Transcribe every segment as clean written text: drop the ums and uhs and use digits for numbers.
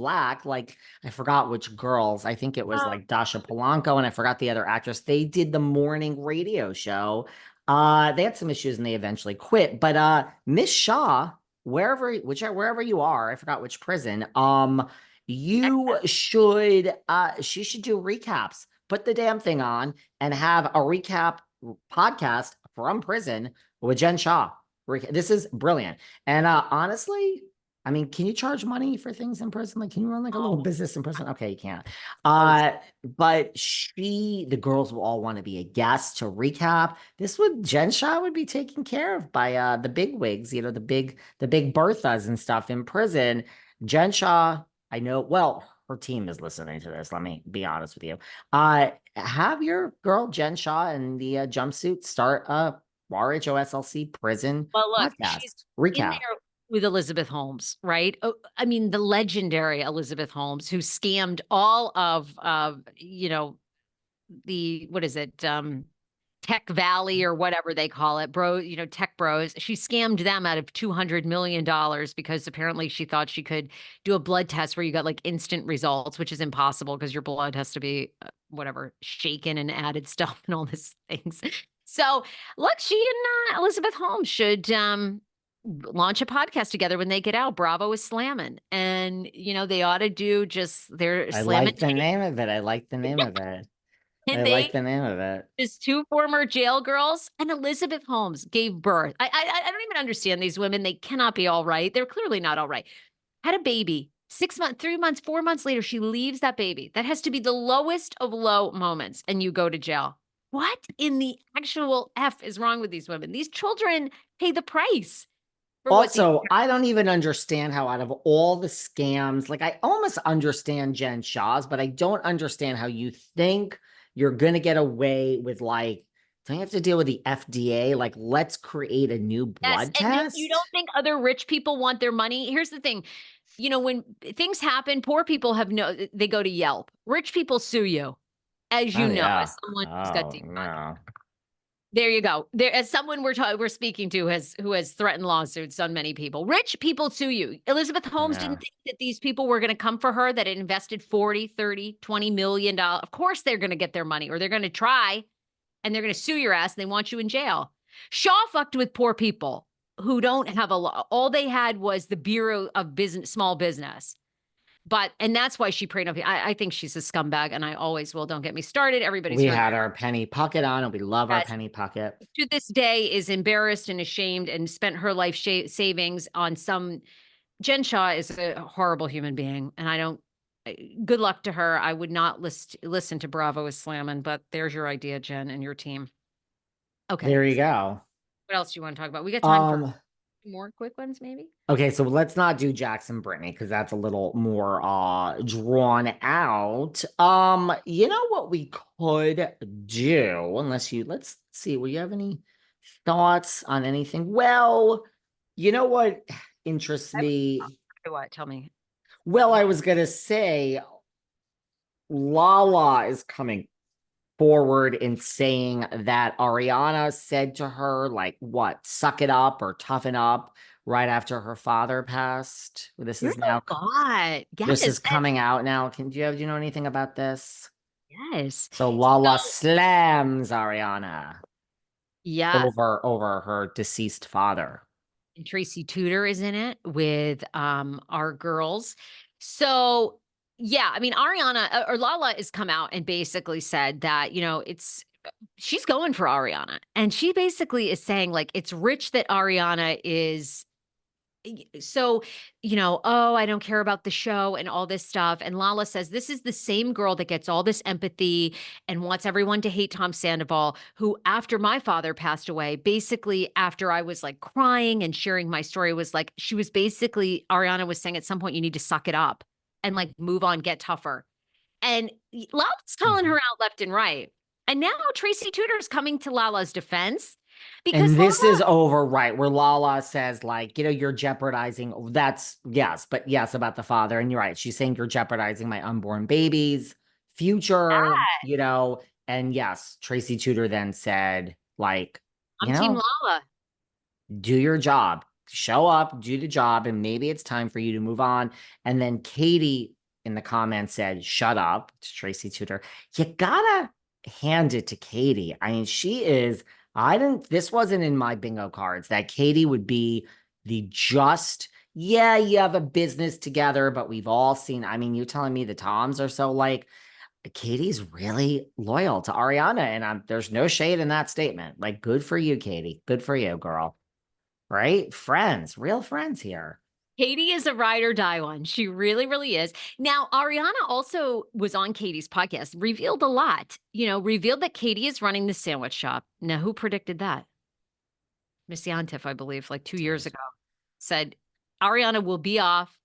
Black, like I forgot which girls. I think it was like Dasha Polanco and I forgot the other actress. They did the morning radio show. They had some issues and they eventually quit. But Miss Shaw, wherever you are, I forgot which prison. You should she should do recaps. Put the damn thing on and have a recap podcast from prison with Jen Shah. This is brilliant. And honestly, I mean, can you charge money for things in prison? Like, can you run like a little business in prison? Okay, you can't. But the girls will all want to be a guest to recap. Jen Shah would be taken care of by the big wigs, the big Berthas and stuff in prison. Jen Shah, I know, well, her team is listening to this. Let me be honest with you. Have your girl Jen Shah in the jumpsuit start a RHOSLC prison Well, look, podcast she's in recap. there with Elizabeth Holmes, right? Oh, I mean, the legendary Elizabeth Holmes, who scammed all of, what is it? Tech Valley or whatever they call it, tech bros. She scammed them out of $200 million because apparently she thought she could do a blood test where you got like instant results, which is impossible because your blood has to be shaken and added stuff and all these things. So look, she and Elizabeth Holmes should launch a podcast together when they get out. Bravo is slamming, and they ought to do just their I slamming. like the name of it. I like the name of it. I And like they the name of it. just two former jail girls, and Elizabeth Holmes gave birth. I don't even understand these women. They cannot be all right. They're clearly not all right. Had a baby. 6 months, 3 months, 4 months later, she leaves that baby. That has to be the lowest of low moments, and you go to jail. What in the actual F is wrong with these women? These children pay the price for what these. Also, I don't even understand how out of all the scams, like I almost understand Jen Shah's, but I don't understand how you think you're gonna get away with don't you have to deal with the FDA? Like, let's create a new Yes, blood and test. you don't think other rich people want their money? Here's the thing. When things happen, poor people they go to Yelp. Rich people sue you, as Oh yeah. as someone who's got Oh deep pockets. no. There you go. There, as someone we're speaking to who has threatened lawsuits on many people. Rich people sue you. Elizabeth Holmes Yeah. didn't think that these people were going to come for her, that it invested 40, 30, 20 million dollars. Of course they're going to get their money, or they're going to try, and they're going to sue your ass, and they want you in jail. Shaw fucked with poor people who don't have a law. All they had was the Bureau of Business, Small Business. And that's why she preyed on people. I think she's a scumbag, and I always will. Don't get me started. Everybody's We heard had our penny pocket on, and we love our that. penny pocket. To this day is embarrassed and ashamed and spent her life savings on some. Jen Shah is a horrible human being, and I don't. Good luck to her. I would not listen to Bravo is slamming, but there's your idea, Jen, and your team. Okay. There you go. What else do you want to talk about? We got time for more quick ones, maybe? Okay, so let's not do Jackson Brittany because that's a little more drawn out. You know what we could do, let's see, will you have any thoughts on anything? Well, you know what interests me? What? Tell me. Well, I was gonna say Lala is coming forward in saying that Ariana said to her, like, what, suck it up or toughen up right after her father passed. This You're is now God. this Yes. is coming out now. Do you know anything about this? Yes. So Lala slams Ariana Yeah. over her deceased father. And Tracy Tudor is in it with our girls. So yeah, I mean Ariana or Lala has come out and basically said that, she's going for Ariana. And she basically is saying like it's rich that Ariana is so, oh, I don't care about the show and all this stuff. And Lala says, this is the same girl that gets all this empathy and wants everyone to hate Tom Sandoval, who, after my father passed away, basically, after I was like crying and sharing my story, was like, Ariana was saying at some point, you need to suck it up and like move on, get tougher. And Lala's calling her out left and right. And now Tracy Tudor's coming to Lala's defense. Because And this is over, right, where Lala says, like, you're jeopardizing. That's yes, but yes, about the father. And you're right. She's saying you're jeopardizing my unborn baby's future, And yes, Tracy Tudor then said, like, I'm Team Lala. do your job. show up, do the job, and maybe it's time for you to move on. And then Katie in the comments said, shut up to Tracy Tudor. You gotta hand it to Katie. I mean, this wasn't in my bingo cards that Katie would be the just, yeah, you have a business together, but we've all seen, I mean, you're telling me the Toms are so like, Katie's really loyal to Ariana, and there's no shade in that statement. Like, good for you, Katie. Good for you, girl. Right? Friends, real friends here. Katie is a ride or die one. She really, really is. Now, Ariana also was on Katie's podcast, revealed a lot, revealed that Katie is running the sandwich shop. Now, who predicted that? Miss Yantif, I believe, like 2 years ago, said Ariana will be off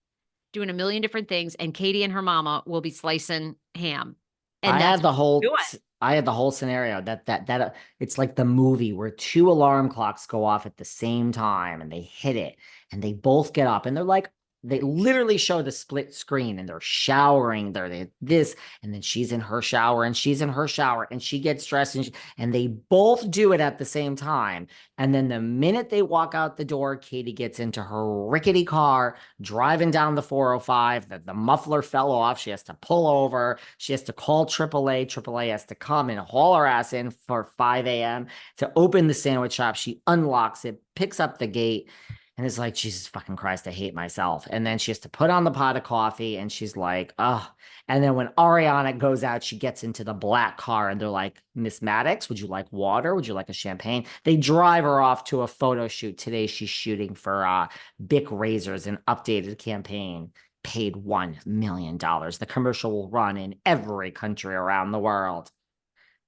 doing a million different things, and Katie and her mama will be slicing ham. And I that's had the whole doing. I had the whole scenario that it's like the movie where two alarm clocks go off at the same time and they hit it and they both get up and they're like they literally show the split screen and they're showering they this and then she's in her shower and she's in her shower and she gets dressed and they both do it at the same time. And then the minute they walk out the door, Katie gets into her rickety car driving down the 405. The muffler fell off. She has to pull over. She has to call AAA. AAA has to come and haul her ass in for 5 a.m. to open the sandwich shop. She unlocks it, picks up the gate, and is like, Jesus fucking Christ, I hate myself. And then she has to put on the pot of coffee and she's like, oh. And then when Ariana goes out, she gets into the black car and they're like, Miss Maddox, would you like water? Would you like a champagne? They drive her off to a photo shoot. Today she's shooting for Bic Razors, an updated campaign, paid $1 million. The commercial will run in every country around the world.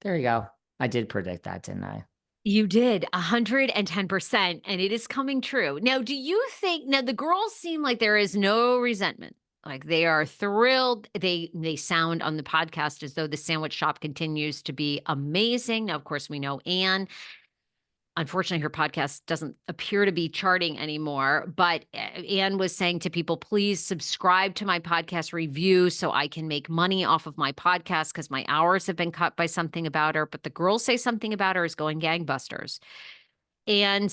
There you go. I did predict that, didn't I? You did 110%, and it is coming true. Now, do you think the girls seem like there is no resentment? Like they are thrilled. They sound on the podcast as though the sandwich shop continues to be amazing. Now, of course, we know Anne. Unfortunately, her podcast doesn't appear to be charting anymore, but Anne was saying to people, please subscribe to my podcast review so I can make money off of my podcast because my hours have been cut by something about her. But the girls say something about her is going gangbusters. And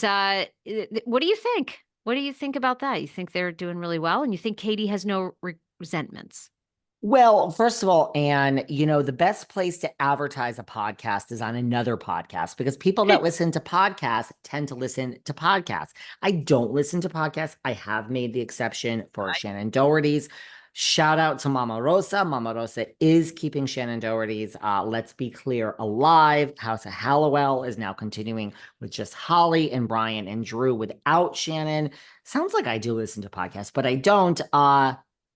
what do you think? What do you think about that? You think they're doing really well? And you think Katie has no resentments? Well, first of all, Anne, the best place to advertise a podcast is on another podcast because people that listen to podcasts tend to listen to podcasts. I don't listen to podcasts. I have made the exception for Shannon Doherty's. Shout out to Mama Rosa. Mama Rosa is keeping Shannon Doherty's, let's be clear, alive. House of Hallowell is now continuing with just Holly and Brian and Drew without Shannon. Sounds like I do listen to podcasts, but I don't.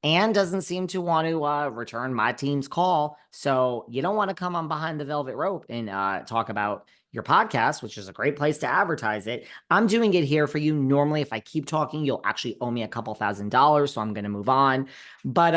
Anne doesn't seem to want to return my team's call. So you don't want to come on Behind the Velvet Rope and talk about your podcast, which is a great place to advertise it. I'm doing it here for you. Normally, if I keep talking, you'll actually owe me a couple $1,000. So I'm going to move on. But